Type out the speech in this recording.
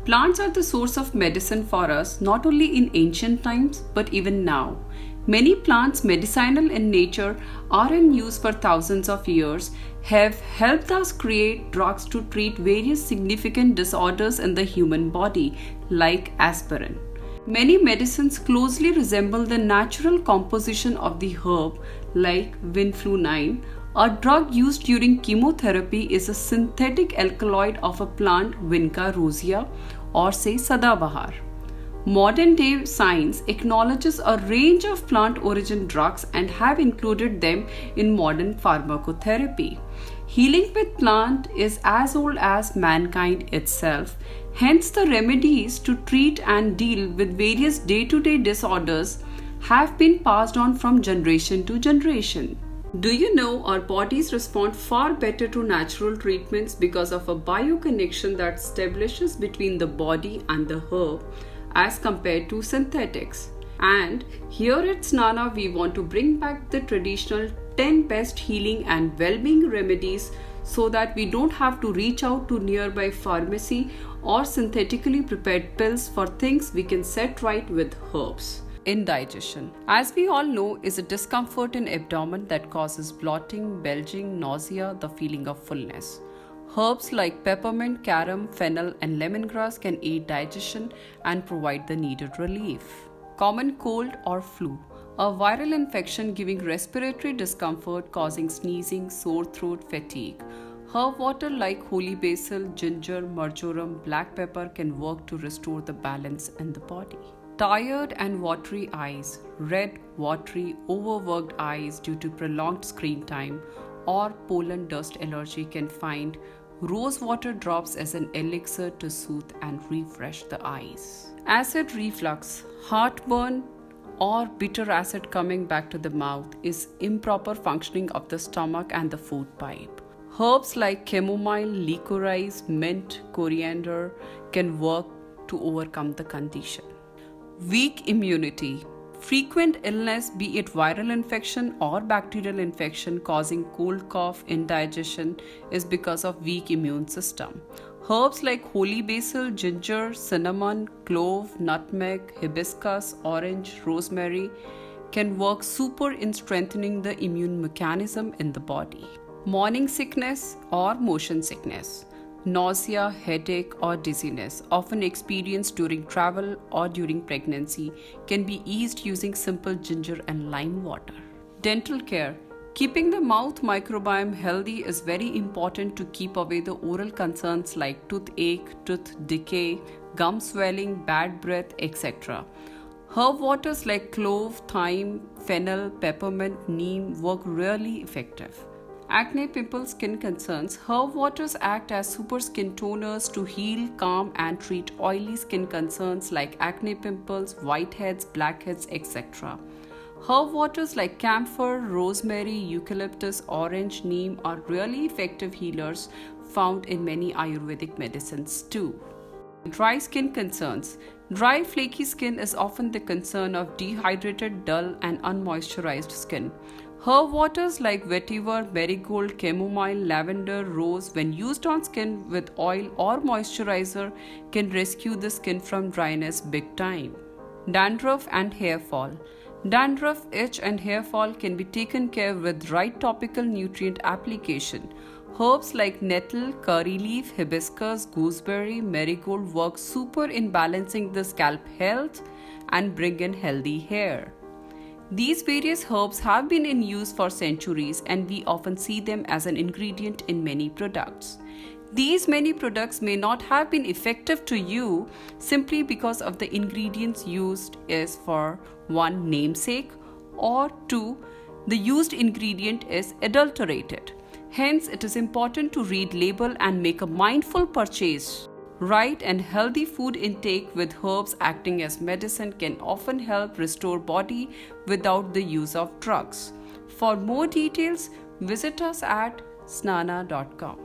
Plants are the source of medicine for us not only in ancient times but even now. Many plants, medicinal in nature, are in use for thousands of years, have helped us create drugs to treat various significant disorders in the human body, like aspirin. Many medicines closely resemble the natural composition of the herb, like vinflunine. A drug used during chemotherapy is a synthetic alkaloid of a plant, Vinca rosea, or say Sadabahar. Modern day science acknowledges a range of plant origin drugs and have included them in modern pharmacotherapy. Healing with plant is as old as mankind itself. Hence, the remedies to treat and deal with various day-to-day disorders have been passed on from generation to generation. Do you know our bodies respond far better to natural treatments because of a bioconnection that establishes between the body and the herb as compared to synthetics? And here at Snana, we want to bring back the traditional 10 best healing and well-being remedies so that we don't have to reach out to nearby pharmacy or synthetically prepared pills for things we can set right with herbs. Indigestion, as we all know, is a discomfort in abdomen that causes bloating, belching, nausea, the feeling of fullness. Herbs like peppermint, carom, fennel, and lemongrass can aid digestion and provide the needed relief. Common cold or flu, a viral infection giving respiratory discomfort, causing sneezing, sore throat, fatigue. Herb water like holy basil, ginger, marjoram, black pepper can work to restore the balance in the body. Tired and watery eyes, red, watery, overworked eyes due to prolonged screen time or pollen dust allergy can find rose water drops as an elixir to soothe and refresh the eyes. Acid reflux, heartburn, or bitter acid coming back to the mouth is improper functioning of the stomach and the food pipe. Herbs like chamomile, licorice, mint, coriander can work to overcome the condition. Weak immunity. Frequent illness, be it viral infection or bacterial infection causing cold, cough, indigestion, is because of weak immune system. Herbs like holy basil, ginger, cinnamon, clove, nutmeg, hibiscus, orange, rosemary can work super in strengthening the immune mechanism in the body. Morning sickness or motion sickness. Nausea, headache, or dizziness, often experienced during travel or during pregnancy, can be eased using simple ginger and lime water. Dental care. Keeping the mouth microbiome healthy is very important to keep away the oral concerns like toothache, tooth decay, gum swelling, bad breath, etc. Herb waters like clove, thyme, fennel, peppermint, neem work really effective. Acne, pimple, skin concerns. Herb waters act as super skin toners to heal, calm, and treat oily skin concerns like acne, pimples, whiteheads, blackheads, etc. Herb waters like camphor, rosemary, eucalyptus, orange, neem are really effective healers found in many Ayurvedic medicines too. Dry skin concerns. Dry, flaky skin is often the concern of dehydrated, dull, and unmoisturized skin. Herb waters like vetiver, marigold, chamomile, lavender, rose, when used on skin with oil or moisturizer, can rescue the skin from dryness big time. Dandruff and hair fall. Dandruff, itch, and hair fall can be taken care with right topical nutrient application. Herbs like nettle, curry leaf, hibiscus, gooseberry, marigold work super in balancing the scalp health and bring in healthy hair. These various herbs have been in use for centuries and we often see them as an ingredient in many products. These many products may not have been effective to you simply because of the ingredients used is for 1. namesake, or 2. the used ingredient is adulterated. Hence, it is important to read label and make a mindful purchase. Right and healthy food intake with herbs acting as medicine can often help restore body without the use of drugs. For more details, visit us at snana.com.